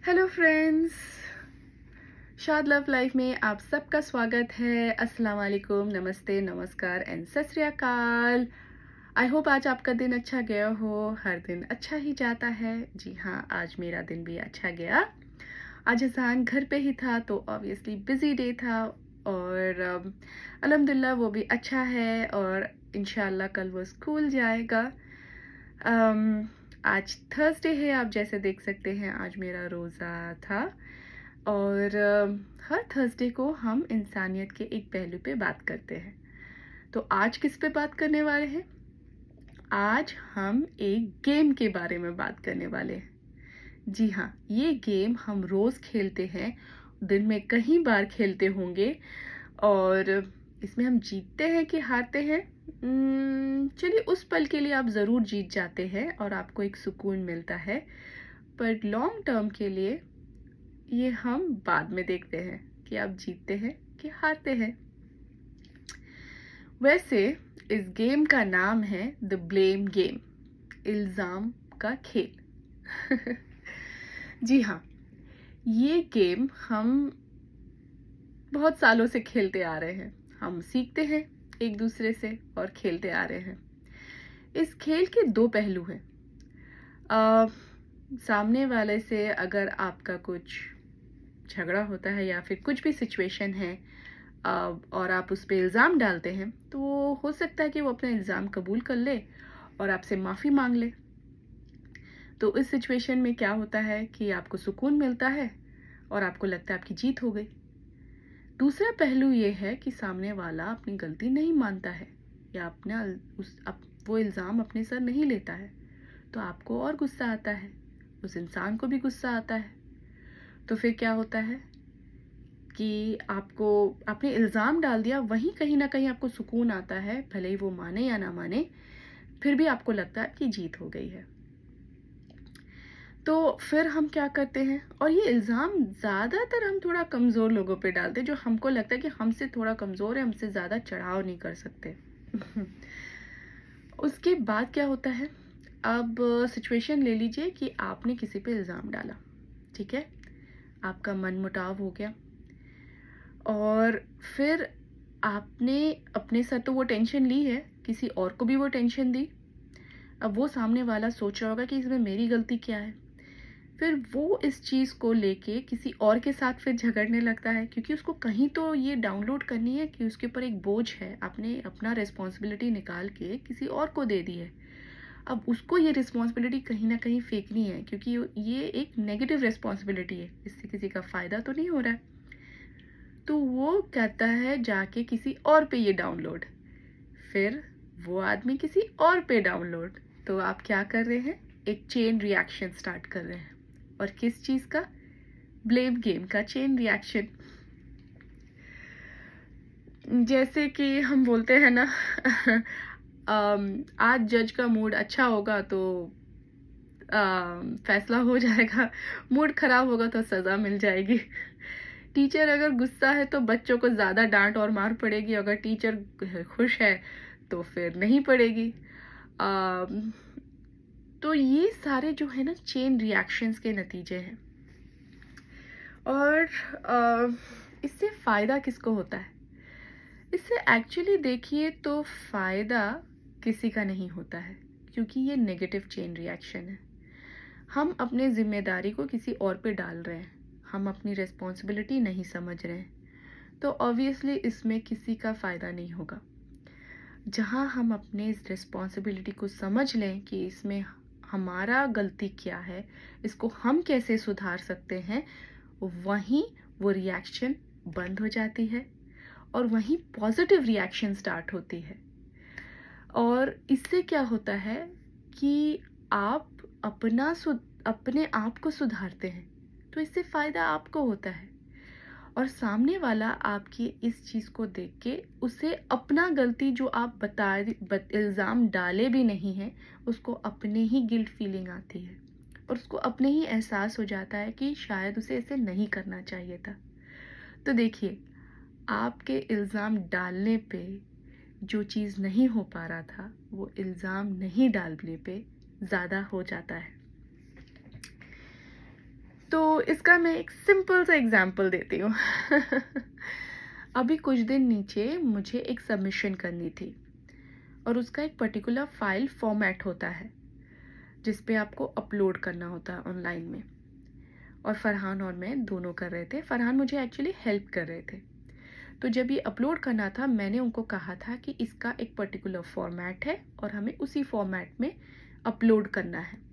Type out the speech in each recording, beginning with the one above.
Hello friends, शाद love life में आप सबका स्वागत है। अस्सलाम वालेकुम, नमस्ते, नमस्कार एंड सत श्री अकाल। आई होप आज आपका दिन अच्छा गया हो। हर दिन अच्छा ही जाता है। जी हाँ, आज मेरा दिन भी अच्छा गया। आज अजान घर पे ही था तो ऑब्वियसली बिजी डे था और अल्हम्दुलिल्लाह वो भी अच्छा है और इंशाल्लाह कल वो स्कूल जाएगा। आज थर्सडे है, आप जैसे देख सकते हैं आज मेरा रोज़ा था और हर थर्सडे को हम इंसानियत के एक पहलू पे बात करते हैं। तो आज किस पे बात करने वाले हैं? आज हम एक गेम के बारे में बात करने वाले हैं। जी हाँ, ये गेम हम रोज़ खेलते हैं, दिन में कई बार खेलते होंगे और इसमें हम जीतते हैं कि हारते हैं। चलिए, उस पल के लिए आप ज़रूर जीत जाते हैं और आपको एक सुकून मिलता है, पर लॉन्ग टर्म के लिए ये हम बाद में देखते हैं कि आप जीतते हैं कि हारते हैं। वैसे इस गेम का नाम है द ब्लेम गेम, इल्ज़ाम का खेल। जी हाँ, ये गेम हम बहुत सालों से खेलते आ रहे हैं। हम सीखते हैं एक दूसरे से और खेलते आ रहे हैं। इस खेल के दो पहलू हैं। अ, सामने वाले से अगर आपका कुछ झगड़ा होता है या फिर कुछ भी सिचुएशन है और आप उस पर इल्ज़ाम डालते हैं, तो वो हो सकता है कि वो अपना इल्ज़ाम कबूल कर ले और आपसे माफ़ी मांग ले। तो इस सिचुएशन में क्या होता है कि आपको सुकून मिलता है और आपको लगता है आपकी जीत हो गई। दूसरा पहलू ये है कि सामने वाला अपनी गलती नहीं मानता है या वो इल्ज़ाम अपने सर नहीं लेता है, तो आपको और गुस्सा आता है, उस इंसान को भी गुस्सा आता है। तो फिर क्या होता है कि आपने इल्ज़ाम डाल दिया, वहीं कहीं ना कहीं आपको सुकून आता है, भले ही वो माने या ना माने, फिर भी आपको लगता है कि जीत हो गई है। तो फिर हम क्या करते हैं, और ये इल्ज़ाम ज़्यादातर हम थोड़ा कमज़ोर लोगों पे डालते हैं, जो हमको लगता है कि हमसे थोड़ा कमज़ोर है, हमसे ज़्यादा चढ़ाव नहीं कर सकते। उसके बाद क्या होता है, अब सिचुएशन ले लीजिए कि आपने किसी पे इल्ज़ाम डाला, ठीक है, आपका मनमुटाव हो गया और फिर आपने अपने साथ तो वो टेंशन ली है, किसी और को भी वो टेंशन दी। अब वो सामने वाला सोच रहा होगा कि इसमें मेरी गलती क्या है। फिर वो इस चीज़ को लेके किसी और के साथ फिर झगड़ने लगता है, क्योंकि उसको कहीं तो ये डाउनलोड करनी है कि उसके ऊपर एक बोझ है, आपने अपना रिस्पॉन्सिबिलिटी निकाल के किसी और को दे दी है। अब उसको ये रिस्पॉन्सिबिलिटी कहीं ना कहीं फेंकनी है, क्योंकि ये एक नेगेटिव रिस्पॉन्सिबिलिटी है, इससे किसी का फ़ायदा तो नहीं हो रहा है। तो वो कहता है जाके किसी और पे ये डाउनलोड, फिर वो आदमी किसी और पे डाउनलोड। तो आप क्या कर रहे हैं, एक चेन रिएक्शन स्टार्ट कर रहे हैं। और किस चीज़ का? ब्लेम गेम का चेन रिएक्शन। जैसे कि हम बोलते हैं ना, आज जज का मूड अच्छा होगा तो फैसला हो जाएगा, मूड खराब होगा तो सज़ा मिल जाएगी। टीचर अगर गुस्सा है तो बच्चों को ज़्यादा डांट और मार पड़ेगी, अगर टीचर खुश है तो फिर नहीं पड़ेगी। अम, तो ये सारे जो है ना चेन रिएक्शंस के नतीजे हैं। और इससे फ़ायदा किसको होता है? इससे एक्चुअली देखिए तो फ़ायदा किसी का नहीं होता है, क्योंकि ये नेगेटिव चेन रिएक्शन है। हम अपने ज़िम्मेदारी को किसी और पे डाल रहे हैं, हम अपनी रिस्पॉन्सिबिलिटी नहीं समझ रहे हैं, तो ऑब्वियसली इसमें किसी का फ़ायदा नहीं होगा। जहाँ हम अपने इस रिस्पॉन्सिबिलिटी को समझ लें कि इसमें हमारा गलती क्या है, इसको हम कैसे सुधार सकते हैं, वहीं वो रिएक्शन बंद हो जाती है और वहीं पॉजिटिव रिएक्शन स्टार्ट होती है। और इससे क्या होता है कि आप अपने आप को सुधारते हैं, तो इससे फ़ायदा आपको होता है और सामने वाला आपकी इस चीज़ को देख के उसे अपना गलती जो आप इल्ज़ाम डाले भी नहीं हैं, उसको अपने ही गिल्ट फीलिंग आती है और उसको अपने ही एहसास हो जाता है कि शायद उसे ऐसे नहीं करना चाहिए था। तो देखिए, आपके इल्ज़ाम डालने पे जो चीज़ नहीं हो पा रहा था, वो इल्ज़ाम नहीं डालने पे ज़्यादा हो जाता है। तो इसका मैं एक सिंपल सा एग्जांपल देती हूँ। अभी कुछ दिन नीचे मुझे एक सबमिशन करनी थी और उसका एक पर्टिकुलर फाइल फॉर्मेट होता है जिस पे आपको अपलोड करना होता है ऑनलाइन में। और फरहान और मैं दोनों कर रहे थे। फरहान मुझे एक्चुअली हेल्प कर रहे थे। तो जब ये अपलोड करना था मैंने उनको कहा था कि इसका एक पर्टिकुलर फॉर्मेट है और हमें उसी फॉर्मेट में अपलोड करना है।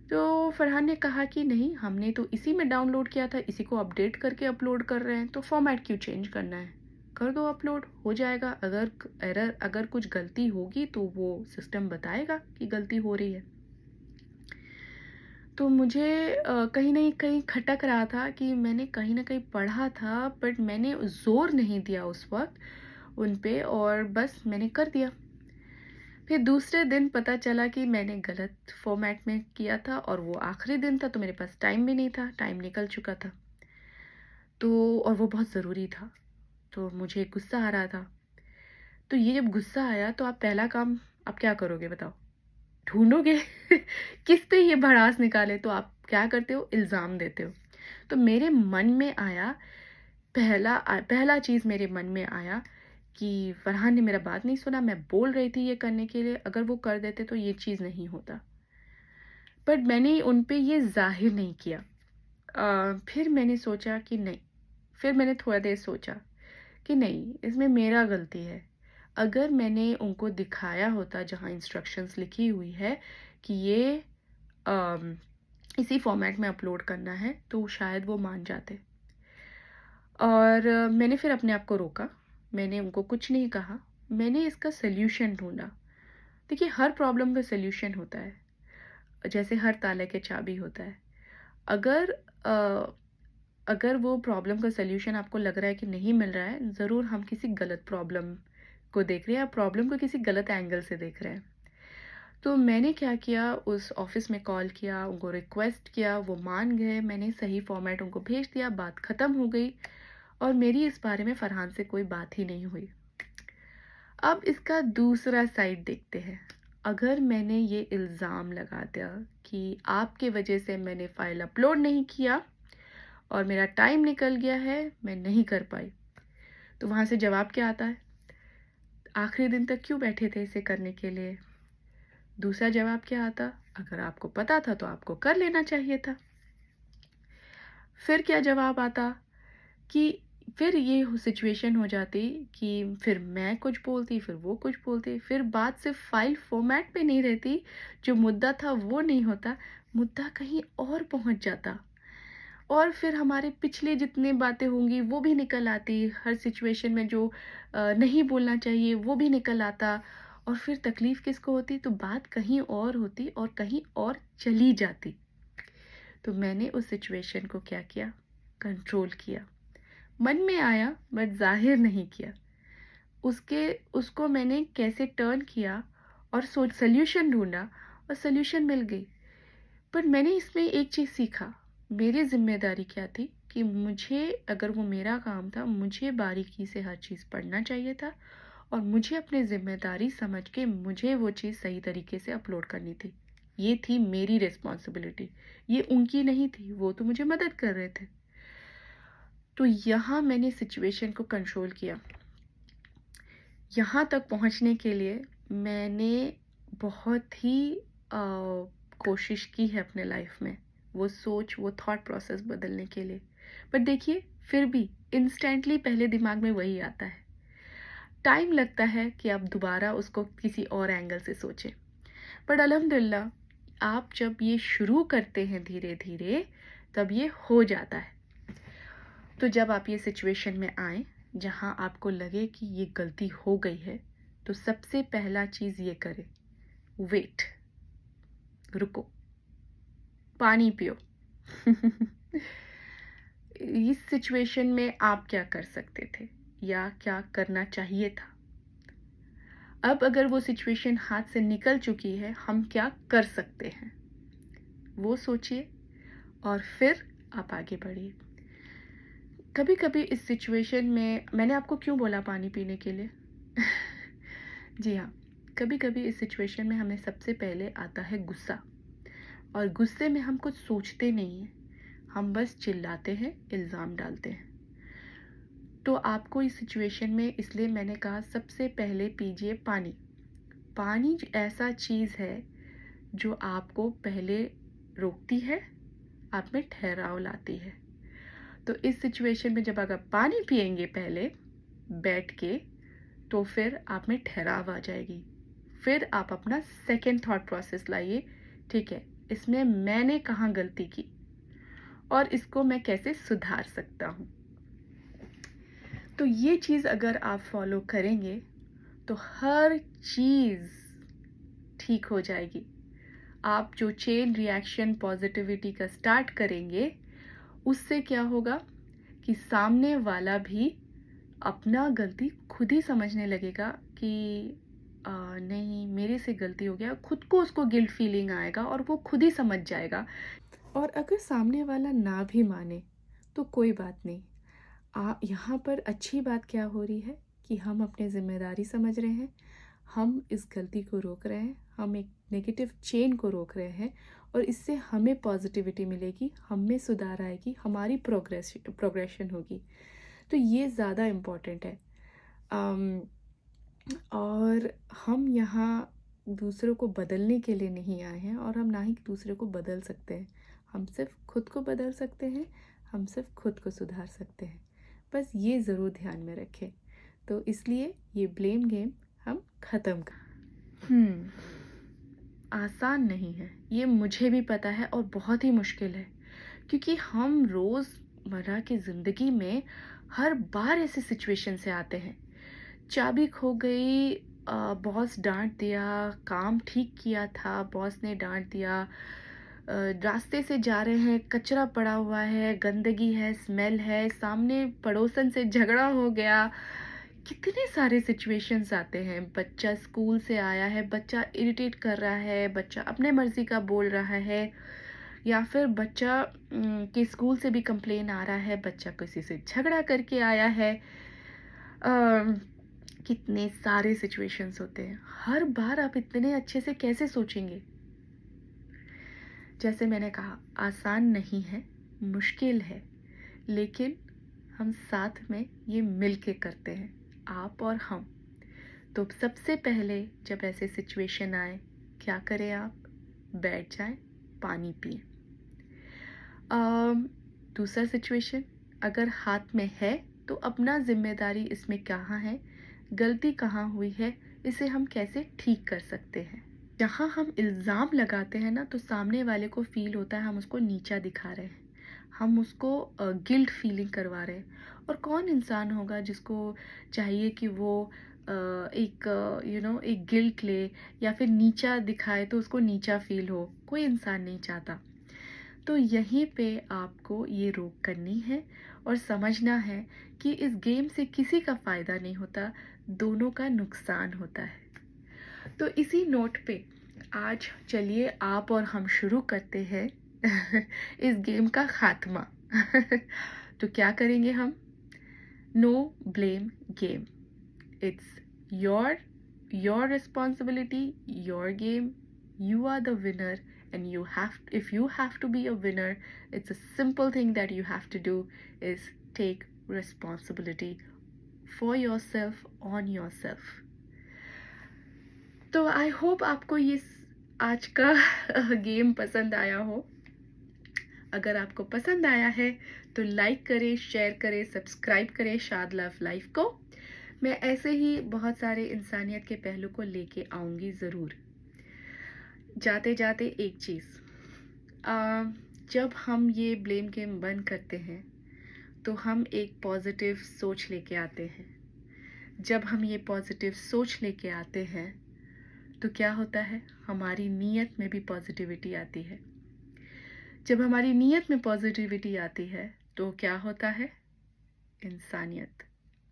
तो फरहान ने कहा कि नहीं, हमने तो इसी में डाउनलोड किया था, इसी को अपडेट करके अपलोड कर रहे हैं, तो फॉर्मेट क्यों चेंज करना है, कर दो अपलोड, हो जाएगा। अगर कुछ गलती होगी तो वो सिस्टम बताएगा कि गलती हो रही है। तो मुझे कहीं ना कहीं खटक रहा था कि मैंने कहीं ना कहीं पढ़ा था बट मैंने ज़ोर नहीं दिया उस वक्त उन पे, और बस मैंने कर दिया। फिर दूसरे दिन पता चला कि मैंने गलत फॉर्मेट में किया था और वो आखिरी दिन था तो मेरे पास टाइम भी नहीं था, टाइम निकल चुका था। तो और वो बहुत ज़रूरी था, तो मुझे गुस्सा आ रहा था। तो ये जब गुस्सा आया तो आप पहला काम आप क्या करोगे बताओ? ढूंढोगे किस पे ये भड़ास निकाले, तो आप क्या करते हो, इल्ज़ाम देते हो। तो मेरे मन में आया, पहला चीज़ मेरे मन में आया कि फरहान ने मेरा बात नहीं सुना, मैं बोल रही थी ये करने के लिए, अगर वो कर देते तो ये चीज़ नहीं होता। बट मैंने उन पे ये ज़ाहिर नहीं किया। फिर मैंने सोचा कि नहीं, फिर मैंने थोड़ा देर सोचा कि नहीं, इसमें मेरा गलती है। अगर मैंने उनको दिखाया होता जहाँ इंस्ट्रक्शंस लिखी हुई है कि ये अम, इसी फॉर्मेट में अपलोड करना है तो शायद वो मान जाते। और मैंने फिर अपने आप को रोका, मैंने उनको कुछ नहीं कहा, मैंने इसका सल्यूशन ढूंढा। देखिए, हर प्रॉब्लम का सल्यूशन होता है, जैसे हर ताले के चाबी होता है। अगर अ, अगर वो प्रॉब्लम का सल्यूशन आपको लग रहा है कि नहीं मिल रहा है, ज़रूर हम किसी गलत प्रॉब्लम को देख रहे हैं या प्रॉब्लम को किसी गलत एंगल से देख रहे हैं। तो मैंने क्या किया, उस ऑफिस में कॉल किया, उनको रिक्वेस्ट किया, वो मान गए, मैंने सही फॉर्मेट उनको भेज दिया, बात ख़त्म हो गई और मेरी इस बारे में फरहान से कोई बात ही नहीं हुई। अब इसका दूसरा साइड देखते हैं। अगर मैंने ये इल्ज़ाम लगा दिया कि आपके वजह से मैंने फ़ाइल अपलोड नहीं किया और मेरा टाइम निकल गया है, मैं नहीं कर पाई, तो वहाँ से जवाब क्या आता है? आखिरी दिन तक क्यों बैठे थे इसे करने के लिए? दूसरा जवाब क्या आता? अगर आपको पता था तो आपको कर लेना चाहिए था। फिर क्या जवाब आता कि फिर ये सिचुएशन हो जाती कि फिर मैं कुछ बोलती, फिर वो कुछ बोलते, फिर बात सिर्फ फाइल फॉर्मेट पे नहीं रहती, जो मुद्दा था वो नहीं होता, मुद्दा कहीं और पहुंच जाता। और फिर हमारे पिछले जितने बातें होंगी वो भी निकल आती, हर सिचुएशन में जो नहीं बोलना चाहिए वो भी निकल आता। और फिर तकलीफ़ किसको होती, तो बात कहीं और होती और कहीं और चली जाती। तो मैंने उस सिचुएशन को क्या किया, कंट्रोल किया। मन में आया बट ज़ाहिर नहीं किया। उसको मैंने कैसे टर्न किया और सॉल्यूशन ढूँढा और सॉल्यूशन मिल गई। पर मैंने इसमें एक चीज़ सीखा, मेरी ज़िम्मेदारी क्या थी कि मुझे, अगर वो मेरा काम था, मुझे बारीकी से हर चीज़ पढ़ना चाहिए था और मुझे अपनी ज़िम्मेदारी समझ के मुझे वो चीज़ सही तरीके से अपलोड करनी थी। ये थी मेरी रिस्पॉन्सिबिलिटी, ये उनकी नहीं थी, वो तो मुझे मदद कर रहे थे। तो यहाँ मैंने सिचुएशन को कंट्रोल किया। यहाँ तक पहुँचने के लिए मैंने बहुत ही कोशिश की है अपने लाइफ में, वो सोच, वो थॉट प्रोसेस बदलने के लिए। पर देखिए, फिर भी इंस्टेंटली पहले दिमाग में वही आता है। टाइम लगता है कि आप दोबारा उसको किसी और एंगल से सोचें। बट अल्हम्दुलिल्लाह, आप जब ये शुरू करते हैं धीरे धीरे, तब ये हो जाता है। तो जब आप ये सिचुएशन में आए जहाँ आपको लगे कि ये गलती हो गई है, तो सबसे पहला चीज़ ये करें, वेट, रुको, पानी पियो। इस सिचुएशन में आप क्या कर सकते थे या क्या करना चाहिए था? अब अगर वो सिचुएशन हाथ से निकल चुकी है, हम क्या कर सकते हैं, वो सोचिए और फिर आप आगे बढ़िए। कभी कभी इस सिचुएशन में मैंने आपको क्यों बोला पानी पीने के लिए? जी हाँ, कभी कभी इस सिचुएशन में हमें सबसे पहले आता है गुस्सा, और गुस्से में हम कुछ सोचते नहीं हैं, हम बस चिल्लाते हैं, इल्ज़ाम डालते हैं। तो आपको इस सिचुएशन में इसलिए मैंने कहा सबसे पहले पीजिए पानी। पानी ऐसा चीज़ है जो आपको पहले रोकती है, आप में ठहराव लाती है। तो इस सिचुएशन में जब अगर पानी पिएंगे पहले बैठ के, तो फिर आप में ठहराव आ जाएगी। फिर आप अपना सेकंड थॉट प्रोसेस लाइए, ठीक है, इसमें मैंने कहाँ गलती की और इसको मैं कैसे सुधार सकता हूँ। तो ये चीज़ अगर आप फॉलो करेंगे तो हर चीज़ ठीक हो जाएगी। आप जो चेन रिएक्शन पॉजिटिविटी का स्टार्ट करेंगे, उससे क्या होगा कि सामने वाला भी अपना गलती खुद ही समझने लगेगा कि नहीं मेरे से गलती हो गया, खुद को उसको गिल्ट फीलिंग आएगा और वो खुद ही समझ जाएगा। और अगर सामने वाला ना भी माने तो कोई बात नहीं। यहाँ पर अच्छी बात क्या हो रही है कि हम अपनी ज़िम्मेदारी समझ रहे हैं, हम इस गलती को रोक रहे हैं, हम एक नेगेटिव चेन को रोक रहे हैं और इससे हमें पॉजिटिविटी मिलेगी, हम में सुधार आएगी, हमारी प्रोग्रेशन होगी। तो ये ज़्यादा इम्पॉर्टेंट है। और हम यहाँ दूसरों को बदलने के लिए नहीं आए हैं और हम ना ही दूसरे को बदल सकते हैं। हम सिर्फ खुद को बदल सकते हैं, हम सिर्फ खुद को सुधार सकते हैं। बस ये ज़रूर ध्यान में रखें। तो इसलिए ये ब्लेम गेम हम ख़त्म कर। आसान नहीं है, ये मुझे भी पता है और बहुत ही मुश्किल है, क्योंकि हम रोज़मर्रा की ज़िंदगी में हर बार ऐसे सिचुएशन से आते हैं। चाबी खो गई, बॉस डांट दिया, काम ठीक किया था, बॉस ने डांट दिया, रास्ते से जा रहे हैं, कचरा पड़ा हुआ है, गंदगी है, स्मेल है, सामने पड़ोसन से झगड़ा हो गया, कितने सारे सिचुएशंस आते हैं। बच्चा स्कूल से आया है, बच्चा इरिटेट कर रहा है, बच्चा अपने मर्जी का बोल रहा है, या फिर बच्चा के स्कूल से भी कंप्लेन आ रहा है, बच्चा किसी से झगड़ा करके आया है। कितने सारे सिचुएशंस होते हैं। हर बार आप इतने अच्छे से कैसे सोचेंगे? जैसे मैंने कहा, आसान नहीं है, मुश्किल है, लेकिन हम साथ में ये मिल के करते हैं, आप और हम। तो सबसे पहले जब ऐसे सिचुएशन आए, क्या करें आप? बैठ जाएं, पानी पिएं। दूसरा सिचुएशन, अगर हाथ में है तो अपना जिम्मेदारी इसमें कहाँ है, गलती कहाँ हुई है, इसे हम कैसे ठीक कर सकते हैं। जहाँ हम इल्ज़ाम लगाते हैं ना, तो सामने वाले को फील होता है हम उसको नीचा दिखा रहे हैं, हम उसको गिल्ट फीलिंग करवा रहे हैं। और कौन इंसान होगा जिसको चाहिए कि वो एक एक गिल्ट ले या फिर नीचा दिखाए तो उसको नीचा फील हो? कोई इंसान नहीं चाहता। तो यहीं पे आपको ये रोक करनी है और समझना है कि इस गेम से किसी का फ़ायदा नहीं होता, दोनों का नुकसान होता है। तो इसी नोट पे आज चलिए आप और हम शुरू करते हैं इस गेम का खात्मा। तो क्या करेंगे हम? No blame game. It's your responsibility, your game, you are the winner, and if you have to be a winner, it's a simple thing that you have to do is take responsibility for yourself, on yourself. तो I hope आपको ये आज का game पसंद आया हो। अगर आपको पसंद आया है तो लाइक करें, शेयर करें, सब्सक्राइब करें शाद लव लाइफ को। मैं ऐसे ही बहुत सारे इंसानियत के पहलू को लेके आऊँगी ज़रूर। जाते जाते एक चीज़, जब हम ये ब्लेम गेम बंद करते हैं तो हम एक पॉजिटिव सोच लेके आते हैं। जब हम ये पॉजिटिव सोच लेके आते हैं तो क्या होता है, हमारी नीयत में भी पॉजिटिविटी आती है। जब हमारी नीयत में पॉजिटिविटी आती है तो क्या होता है, इंसानियत,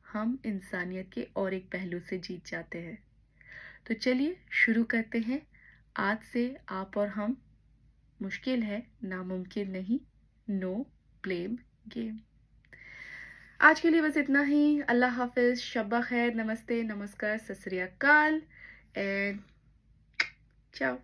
हम इंसानियत के और एक पहलू से जीत जाते हैं। तो चलिए शुरू करते हैं। आज से आप और हम, मुश्किल है, नामुमकिन नहीं, नो ब्लेम गेम। आज के लिए बस इतना ही। अल्लाह हाफिज, शब्बा खैर, नमस्ते, नमस्कार, सत श्री अकाल एंड ciao.